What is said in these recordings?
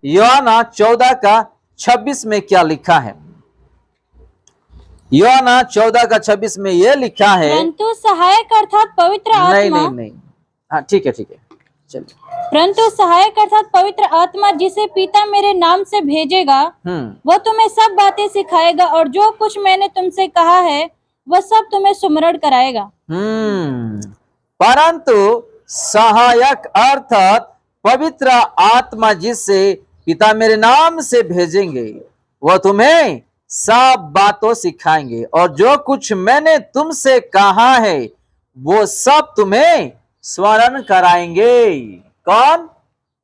यूहन्ना 14:26 में क्या लिखा है? यूहन्ना 14:26 में यह लिखा है, परंतु सहायक अर्थात पवित्र नहीं आत्मा, नहीं नहीं, हाँ ठीक है चलिए। परंतु सहायक अर्थात पवित्र आत्मा जिसे पिता मेरे नाम से भेजेगा, वह तुम्हें सब बातें सिखाएगा और जो कुछ मैंने तुमसे कहा है वह सब तुम्हें सुमरण कराएगा। परंतु सहायक अर्थात पवित्र आत्मा जिसे पिता मेरे नाम से भेजेंगे वह तुम्हें सब बातों सिखाएंगे और जो कुछ मैंने तुमसे कहा है वो सब तुम्हें स्मरण कराएंगे। कौन?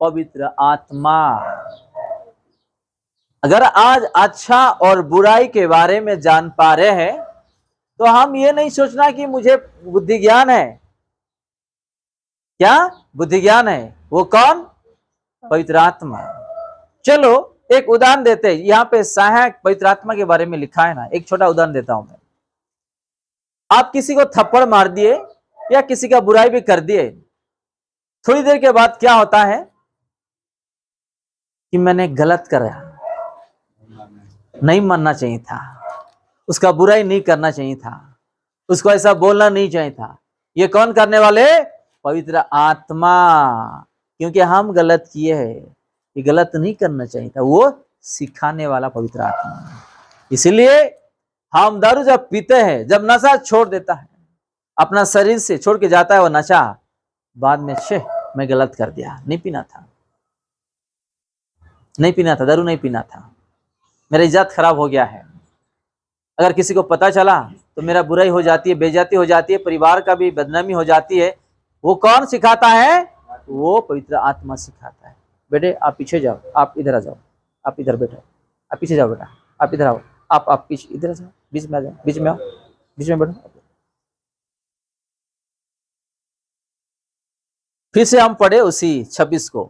पवित्र आत्मा। अगर आज अच्छा और बुराई के बारे में जान पा रहे हैं तो हम ये नहीं सोचना कि मुझे बुद्धि ज्ञान है। क्या बुद्धि ज्ञान है? वो कौन? पवित्र आत्मा। चलो एक उदाहरण देते हैं। यहाँ पे सहायक पवित्र आत्मा के बारे में लिखा है ना, एक छोटा उदाहरण देता हूं मैं। आप किसी को थप्पड़ मार दिए या किसी का बुराई भी कर दिए, थोड़ी देर के बाद क्या होता है कि मैंने गलत करा, नहीं मानना चाहिए था, उसका बुराई नहीं करना चाहिए था, उसको ऐसा बोलना नहीं चाहिए था। ये कौन करने वाले? पवित्र आत्मा। क्योंकि हम गलत किए हैं, ये गलत नहीं करना चाहिए था, वो सिखाने वाला पवित्र आत्मा। इसलिए हम दारू जब पीते हैं, जब नशा छोड़ देता है, अपना शरीर से छोड़ के जाता है वो नशा, बाद में मैं गलत कर दिया, नहीं पीना था, नहीं पीना था, दारू नहीं पीना था, मेरा इज्जत खराब हो गया है। अगर किसी को पता चला तो मेरा बुराई हो जाती है, बेइज्जती हो जाती है, परिवार का भी बदनामी हो जाती है। वो कौन सिखाता है? वो पवित्र आत्मा सिखाता है। बेटे आप पीछे जाओ, आप इधर आ जाओ, आप इधर बैठो, आप पीछे जाओ, बेटा आप इधर आओ, आप पीछे इधर आ जाओ, बीच में आ जाओ, बीच में आओ, बीच में बैठो। फिर से हम पढ़े उसी 26 को।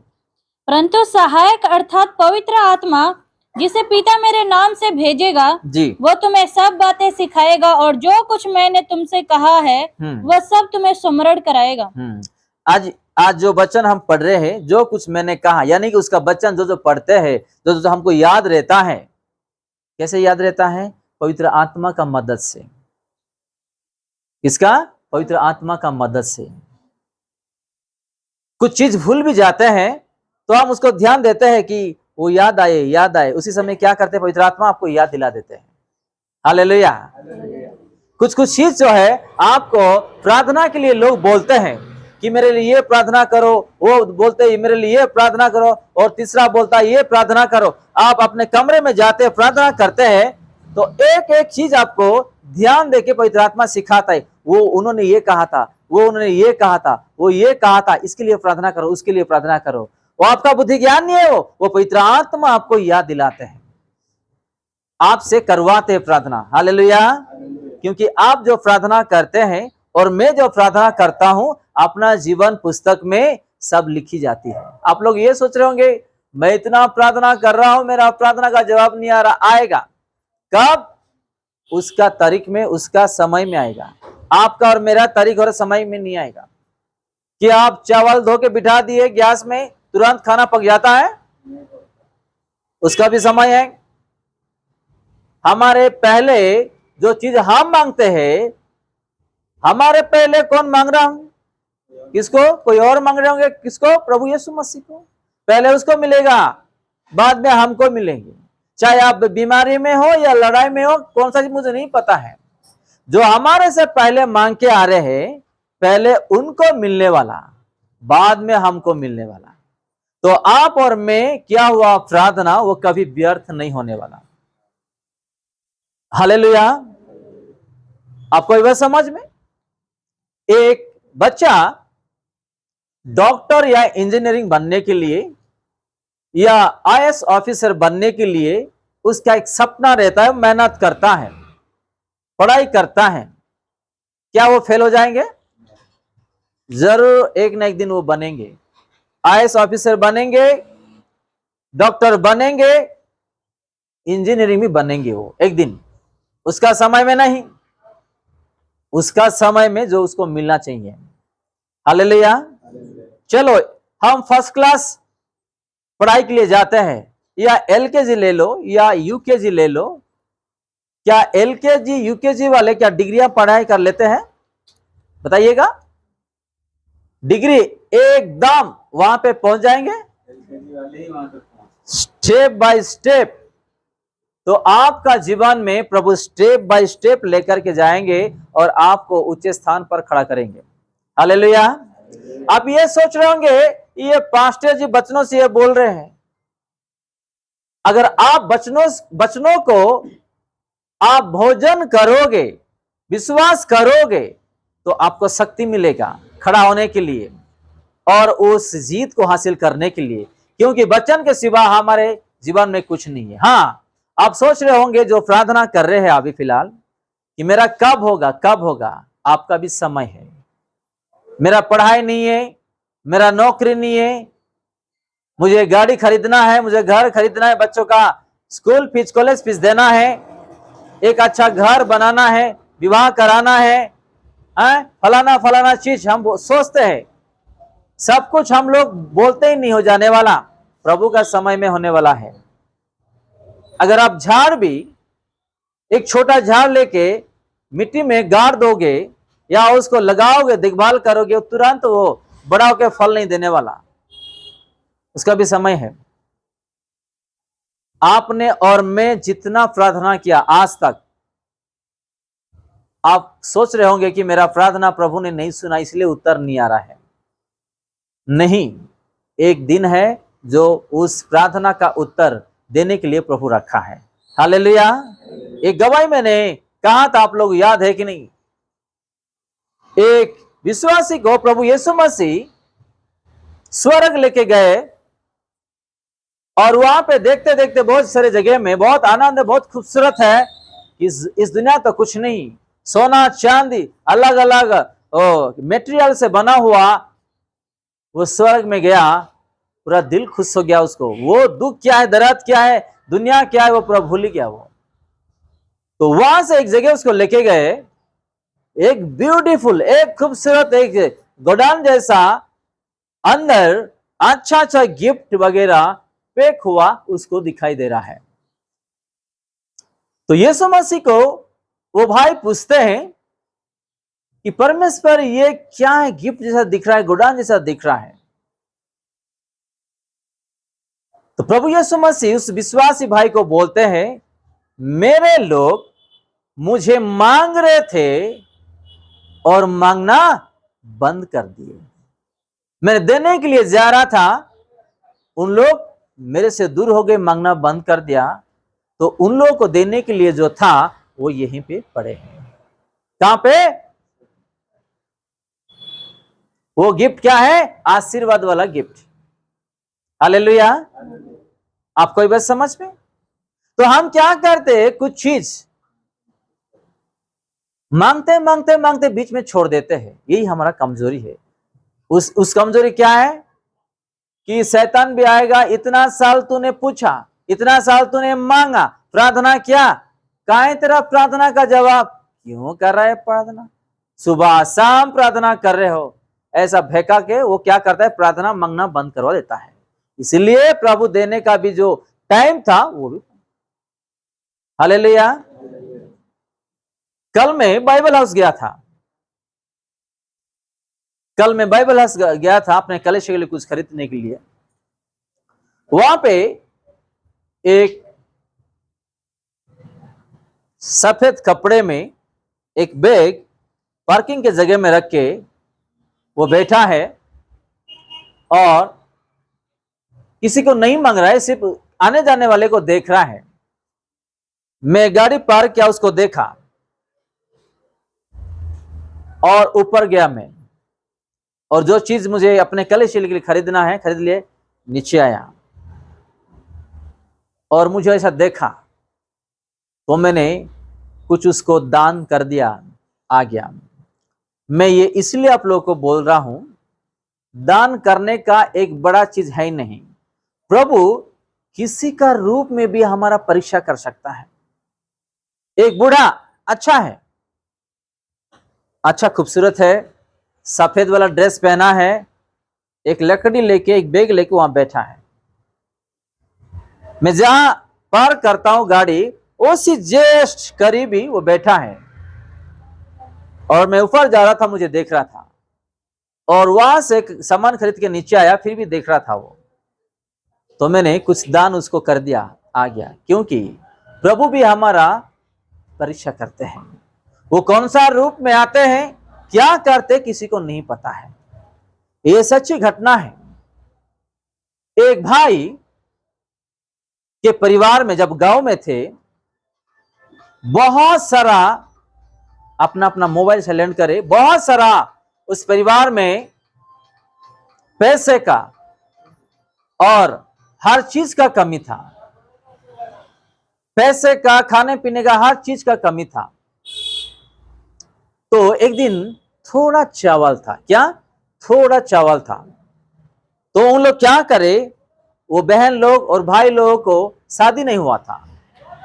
परंतु सहायक अर्थात पवित्र आत्मा जिसे पिता मेरे नाम से भेजेगा जी, वो तुम्हें सब बातें सिखाएगा और जो कुछ मैंने तुमसे कहा है वह सब तुम्हें स्मरण कराएगा। आज जो वचन हम पढ़ रहे हैं, जो कुछ मैंने कहा, यानी कि उसका वचन जो पढ़ते हैं, जो हमको याद रहता है। कैसे याद रहता है? पवित्र आत्मा का मदद से। किसका? पवित्र आत्मा का मदद से। कुछ चीज भूल भी जाते हैं तो हम उसको ध्यान देते हैं कि वो याद आए, उसी समय क्या करते हैं? पवित्र आत्मा आपको याद दिला देते हैं। हालेलुया। कुछ चीज जो है आपको प्रार्थना के लिए लोग बोलते हैं कि मेरे लिए ये प्रार्थना करो, वो बोलते हैं मेरे लिए ये प्रार्थना करो, और तीसरा बोलता है ये प्रार्थना करो। आप अपने कमरे में जाते प्रार्थना करते हैं तो एक एक चीज आपको ध्यान देके पवित्र आत्मा सिखाता है। वो उन्होंने ये कहा था, वो उन्होंने ये कहा था, वो ये कहा था, इसके लिए प्रार्थना करो, उसके लिए प्रार्थना करो। वो आपका बुद्धि ज्ञान नहीं है, वो पवित्र आत्मा आपको याद दिलाते हैं, आपसे करवाते हैं प्रार्थना। हालेलुया। क्योंकि आप जो प्रार्थना करते हैं और मैं जो प्रार्थना करता हूं, अपना जीवन पुस्तक में सब लिखी जाती है। आप लोग ये सोच रहे होंगे मैं इतना प्रार्थना कर रहा हूं, मेरा प्रार्थना का जवाब नहीं आ रहा। आएगा। कब? उसका तारीख में, उसका समय में आएगा। आपका और मेरा तारीख और समय में नहीं आएगा। कि आप चावल धो के बिठा दिए गैस में, तुरंत खाना पक जाता है? उसका भी समय है। हमारे पहले जो चीज हम मांगते हैं, हमारे पहले कौन मांग रहा हूं? किसको? कोई और मांग रहे होंगे। किसको? प्रभु यीशु मसीह को। पहले उसको मिलेगा, बाद में हमको मिलेंगे। चाहे आप बीमारी में हो या लड़ाई में हो, कौन सा चीज मुझे नहीं पता है। जो हमारे से पहले मांग के आ रहे हैं, पहले उनको मिलने वाला, बाद में हमको मिलने वाला। तो आप और मैं क्या हुआ प्रार्थना, वो कभी व्यर्थ नहीं होने वाला। हालेलुया। आपको यह समझ में? एक बच्चा डॉक्टर या इंजीनियरिंग बनने के लिए या आईएएस ऑफिसर बनने के लिए उसका एक सपना रहता है, मेहनत करता है, पढ़ाई करता है। क्या वो फेल हो जाएंगे? जरूर एक ना एक दिन वो बनेंगे। आईएएस ऑफिसर बनेंगे, डॉक्टर बनेंगे, इंजीनियरिंग भी बनेंगे वो एक दिन। उसका समय में नहीं, उसका समय में जो उसको मिलना चाहिए। हालेलुया। चलो हम फर्स्ट क्लास पढ़ाई के लिए जाते हैं, या एलकेजी ले लो या यूकेजी ले लो, क्या एलकेजी यूकेजी वाले क्या डिग्रियां पढ़ाई कर लेते हैं? बताइएगा। डिग्री एकदम वहां पे पहुंच जाएंगे स्टेप बाय स्टेप। तो आपका जीवन में प्रभु स्टेप बाय स्टेप लेकर के जाएंगे और आपको ऊंचे स्थान पर खड़ा करेंगे। हालेलुया। आप ये सोच रहे होंगे ये पास्टर जी वचनों से ये बोल रहे हैं। अगर आप वचनों को आप भोजन करोगे, विश्वास करोगे, तो आपको शक्ति मिलेगा खड़ा होने के लिए और उस जीत को हासिल करने के लिए, क्योंकि वचन के सिवा हमारे जीवन में कुछ नहीं है। हाँ, आप सोच रहे होंगे जो प्रार्थना कर रहे हैं अभी फिलहाल कि मेरा कब होगा कब होगा, आपका भी समय है। मेरा पढ़ाई नहीं है, मेरा नौकरी नहीं है, मुझे गाड़ी खरीदना है, मुझे घर खरीदना है, बच्चों का स्कूल फीस कॉलेज फीस देना है, एक अच्छा घर बनाना है, विवाह कराना है, फलाना फलाना चीज हम सोचते हैं। सब कुछ हम लोग बोलते ही नहीं हो जाने वाला, प्रभु का समय में होने वाला है। अगर आप झाड़ भी एक छोटा झाड़ लेके मिट्टी में गाड़ दोगे या उसको लगाओगे, देखभाल करोगे, तुरंत वो बड़ा होकर फल नहीं देने वाला, उसका भी समय है। आपने और मैं जितना प्रार्थना किया आज तक, आप सोच रहे होंगे कि मेरा प्रार्थना प्रभु ने नहीं सुना इसलिए उत्तर नहीं आ रहा है। नहीं, एक दिन है जो उस प्रार्थना का उत्तर देने के लिए प्रभु रखा है। हालेलुया। एक गवाही मैंने कहा था, आप लोग याद है कि नहीं? एक विश्वासी को प्रभु यीशु मसीह स्वर्ग लेके गए और वहां पे देखते देखते बहुत सारे जगह में बहुत आनंद है, बहुत खूबसूरत है। इस दुनिया तो कुछ नहीं, सोना चांदी अलग अलग मेटेरियल से बना हुआ, वो स्वर्ग में गया, पूरा दिल खुश हो गया उसको। वो दुख क्या है, दर्द क्या है, दुनिया क्या है, वो पूरा भूल ही गया वो। तो वहां से एक जगह उसको लेके गए, एक ब्यूटीफुल, एक खूबसूरत, एक गोडाउन जैसा, अंदर अच्छा अच्छा गिफ्ट वगैरह पैक हुआ उसको दिखाई दे रहा है। तो यीशु मसीह को वो भाई पूछते हैं कि परमेश्वर ये क्या है, गिफ्ट जैसा दिख रहा है, गोडाउन जैसा दिख रहा है। तो प्रभु यीशु मसीह उस विश्वासी भाई को बोलते हैं, मेरे लोग मुझे मांग रहे थे और मांगना बंद कर दिए। मैं देने के लिए जा रहा था, उन लोग मेरे से दूर हो गए, मांगना बंद कर दिया। तो उन लोगों को देने के लिए जो था वो यहीं पे पड़े हैं। कहां पे? वो गिफ्ट क्या है? आशीर्वाद वाला गिफ्ट। हालेलुया। आप कोई बात समझ में? तो हम क्या करते हैं, कुछ चीज मांगते मांगते मांगते बीच में छोड़ देते हैं। यही हमारा कमजोरी है। उस कमजोरी क्या है कि शैतान भी आएगा, इतना साल तूने पूछा, इतना साल तूने मांगा, प्रार्थना किया, कहां है तेरा प्रार्थना का जवाब? क्यों कर रहा है प्रार्थना? सुबह शाम प्रार्थना कर रहे हो, ऐसा भैका के वो क्या करता है, प्रार्थना मांगना बंद करवा देता है। इसलिए प्रभु देने का भी जो टाइम था वो भी। हालेलुया। कल मैं बाइबल हाउस गया था, अपने कलेश के लिए कुछ खरीदने के लिए। वहां पे एक सफेद कपड़े में एक बैग पार्किंग के जगह में रख के वो बैठा है और किसी को नहीं मांग रहा है, सिर्फ आने जाने वाले को देख रहा है। मैं गाड़ी पार्क किया, उसको देखा और ऊपर गया मैं, और जो चीज मुझे अपने कलेश के लिए खरीदना है खरीद लिए, नीचे आया और मुझे ऐसा देखा तो मैंने कुछ उसको दान कर दिया, आ गया। मैं ये इसलिए आप लोगों को बोल रहा हूं, दान करने का एक बड़ा चीज है ही नहीं। प्रभु किसी का रूप में भी हमारा परीक्षा कर सकता है। एक बूढ़ा अच्छा है, अच्छा खूबसूरत है, सफेद वाला ड्रेस पहना है, एक लकड़ी लेके, एक बैग लेके वहां बैठा है। मैं जहां पार्क करता हूं गाड़ी, उसी जस्ट करीब ही वो बैठा है, और मैं ऊपर जा रहा था, मुझे देख रहा था, और वहां से सामान खरीद के नीचे आया, फिर भी देख रहा था वो। तो मैंने कुछ दान उसको कर दिया, आ गया, क्योंकि प्रभु भी हमारा परीक्षा करते हैं। वो कौन सा रूप में आते हैं, क्या करते, किसी को नहीं पता है। ये सच्ची घटना है। एक भाई के परिवार में जब गांव में थे, बहुत सारा अपना अपना मोबाइल साइलेंट करे, बहुत सारा उस परिवार में पैसे का और हर चीज का कमी था। पैसे का, खाने पीने का, हर चीज का कमी था। तो एक दिन थोड़ा चावल था, क्या थोड़ा चावल था। तो उन लोग क्या करे, वो बहन लोग और भाई लोगों को शादी नहीं हुआ था।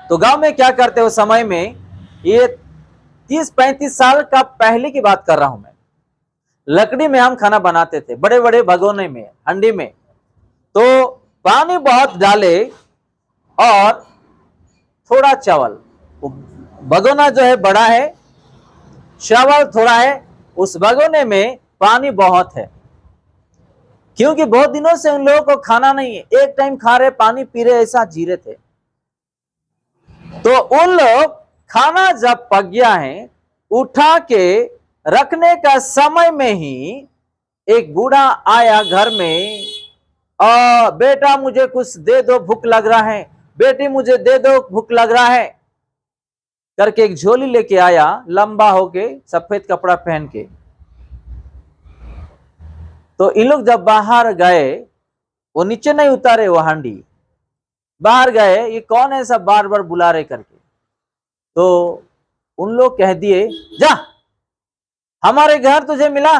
तो गांव में क्या करते उस समय में, ये 30-35 साल का पहले की बात कर रहा हूं मैं, लकड़ी में हम खाना बनाते थे, बड़े बड़े भगोने में, हंडी में। तो पानी बहुत डाले और थोड़ा चावल, भगोना जो है बड़ा है, चावल थोड़ा है, उस भगोने में पानी बहुत है, क्योंकि बहुत दिनों से उन लोगों को खाना नहीं है, एक टाइम खा रहे, पानी पी रहे, ऐसा जी रहे थे। तो उन लोग खाना जब पक गया है, उठा के रखने का समय में ही एक बूढ़ा आया घर में, बेटा मुझे कुछ दे दो, भूख लग रहा है, बेटी मुझे दे दो, भूख लग रहा है, करके एक झोली लेके आया, लंबा होके, सफेद कपड़ा पहन के। तो इन लोग जब बाहर गए, वो नीचे नहीं उतारे, वो हांडी बाहर गए, ये कौन है सब बार बार बुला रहे करके। तो उन लोग कह दिए, जा हमारे घर तुझे मिला,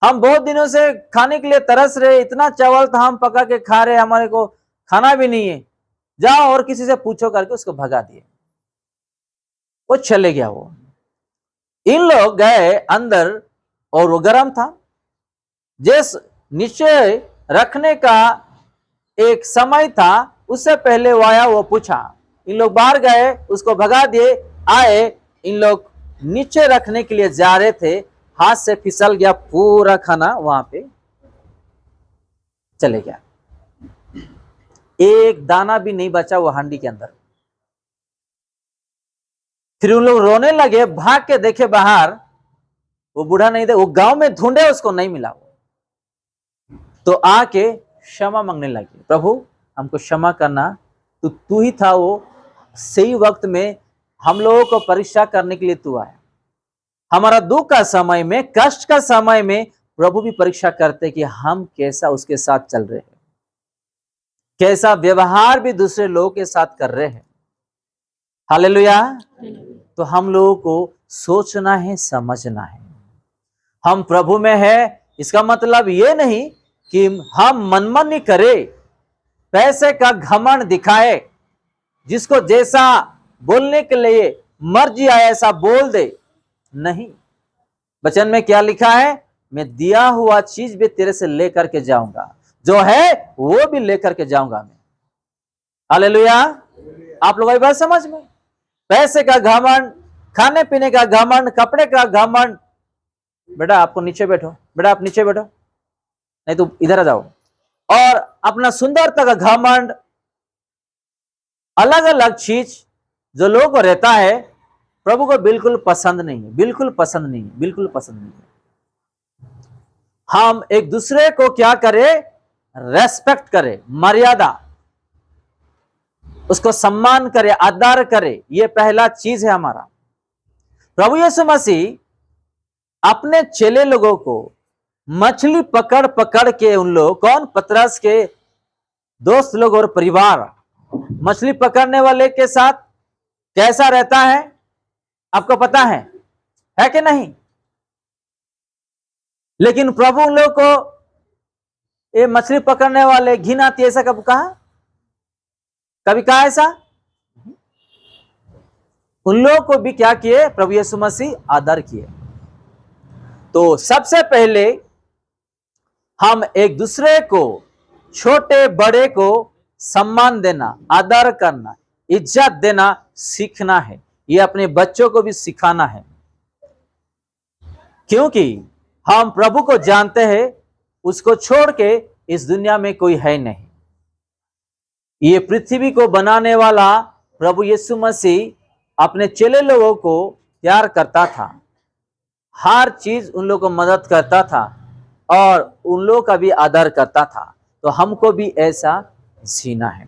हम बहुत दिनों से खाने के लिए तरस रहे, इतना चावल था हम पका के खा रहे, हमारे को खाना भी नहीं है, जाओ और किसी से पूछो, करके उसको भगा दिए। वो चले गया। वो इन लोग गए अंदर, और वो गर्म था, जिस नीचे रखने का एक समय था, उससे पहले वो आया, वो पूछा। इन लोग बाहर गए, उसको भगा दिए, आए, इन लोग नीचे रखने के लिए जा रहे थे, हाथ से फिसल गया, पूरा खाना वहां पे चले गया, एक दाना भी नहीं बचा वो हांडी के अंदर। फिर उन लोग रोने लगे, भाग के देखे बाहर, वो बूढ़ा नहीं था, वो गांव में ढूंढे, उसको नहीं मिला। तो आके क्षमा मांगने लगे, प्रभु हमको क्षमा करना, तो तू ही था वो सही वक्त में हम लोगों को परीक्षा करने के लिए तू आया। हमारा दुख का समय में, कष्ट का समय में प्रभु भी परीक्षा करते कि हम कैसा उसके साथ चल रहे हैं, कैसा व्यवहार भी दूसरे लोगों के साथ कर रहे हैं। हालेलुया। तो हम लोगों को सोचना है, समझना है, हम प्रभु में है, इसका मतलब ये नहीं कि हम मनमानी करें, पैसे का घमंड दिखाए, जिसको जैसा बोलने के लिए मर्जी आए ऐसा बोल दे, नहीं। वचन में क्या लिखा है, मैं दिया हुआ चीज भी तेरे से लेकर के जाऊंगा, जो है वो भी लेकर के जाऊंगा मैं। हालेलुया। आप लोगों की बात समझ में, पैसे का घमंड, खाने पीने का घमंड, कपड़े का घमंड, बेटा आपको नीचे बैठो, बेटा आप नीचे बैठो, नहीं तो इधर आ जाओ, और अपना सुंदरता का घमंड, अलग अलग चीज जो लोगों को रहता है, प्रभु को बिल्कुल पसंद नहीं है, बिल्कुल पसंद नहीं है, बिल्कुल पसंद नहीं है। हम एक दूसरे को क्या करें, रेस्पेक्ट करें, मर्यादा, उसको सम्मान करें, आदर करें, यह पहला चीज है हमारा। प्रभु यीशु मसीह अपने चेले लोगों को मछली पकड़ पकड़ के, उन लोग कौन, पतरस के दोस्त लोग और परिवार, मछली पकड़ने वाले के साथ कैसा रहता है आपको पता है कि नहीं। लेकिन प्रभु उन लोग को ये मछली पकड़ने वाले घिन आती, ऐसा कब कहा, कभी कहा ऐसा। उन लोगों को भी क्या किए, प्रभु यीशु मसीह आदर किए। तो सबसे पहले हम एक दूसरे को, छोटे बड़े को सम्मान देना, आदर करना, इज्जत देना सीखना है। ये अपने बच्चों को भी सिखाना है, क्योंकि हम प्रभु को जानते हैं, उसको छोड़ के इस दुनिया में कोई है नहीं। ये पृथ्वी को बनाने वाला प्रभु यीशु मसीह अपने चेले लोगों को प्यार करता था, हर चीज उन लोगों को मदद करता था और उन लोगों का भी आदर करता था। तो हमको भी ऐसा जीना है।